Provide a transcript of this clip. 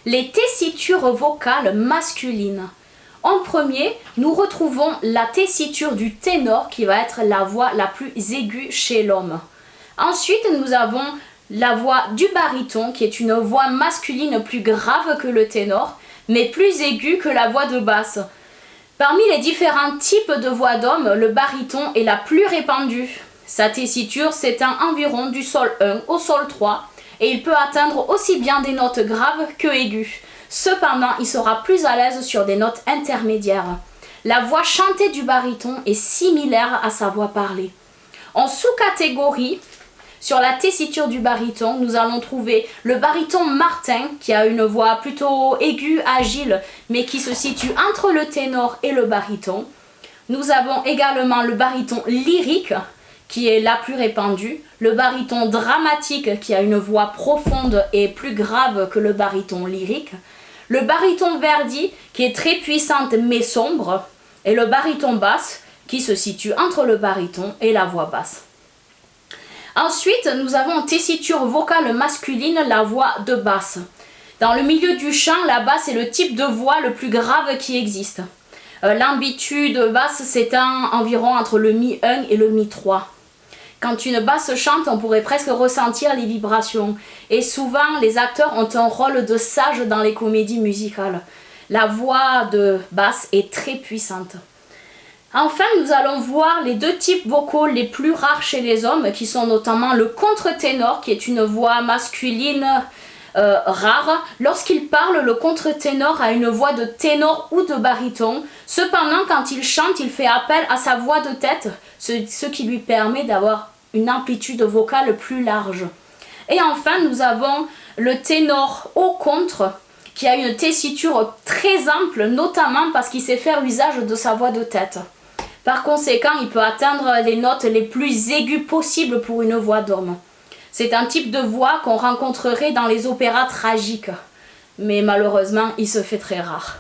Les tessitures vocales masculines. En premier, nous retrouvons la tessiture du ténor qui va être la voix la plus aiguë chez l'homme. Ensuite, nous avons la voix du baryton qui est une voix masculine plus grave que le ténor, mais plus aiguë que la voix de basse. Parmi les différents types de voix d'homme, le baryton est la plus répandue. Sa tessiture s'étend environ du sol 1 au sol 3 et il peut atteindre aussi bien des notes graves que aiguës. Cependant, il sera plus à l'aise sur des notes intermédiaires. La voix chantée du baryton est similaire à sa voix parlée. En sous-catégorie, sur la tessiture du baryton, nous allons trouver le baryton martin qui a une voix plutôt aiguë, agile, mais qui se situe entre le ténor et le baryton. Nous avons également le baryton lyrique qui est la plus répandue, le baryton dramatique qui a une voix profonde et plus grave que le baryton lyrique, le baryton verdi qui est très puissante mais sombre, et le baryton basse qui se situe entre le baryton et la voix basse. Ensuite, nous avons en tessiture vocale masculine la voix de basse. Dans le milieu du chant, la basse est le type de voix le plus grave qui existe. L'amplitude basse s'étend environ entre le Mi1 et le Mi3. Quand une basse chante, on pourrait presque ressentir les vibrations. Et souvent, les acteurs ont un rôle de sage dans les comédies musicales. La voix de basse est très puissante. Enfin, nous allons voir les deux types vocaux les plus rares chez les hommes, qui sont notamment le contre-ténor, qui est une voix masculine rare. Lorsqu'il parle, le contre-ténor a une voix de ténor ou de baryton. Cependant, quand il chante, il fait appel à sa voix de tête, ce qui lui permet d'avoir une amplitude vocale plus large. Et enfin, nous avons le ténor au contre, qui a une tessiture très ample, notamment parce qu'il sait faire usage de sa voix de tête. Par conséquent, il peut atteindre les notes les plus aiguës possibles pour une voix d'homme. C'est un type de voix qu'on rencontrerait dans les opéras tragiques, mais malheureusement, il se fait très rare.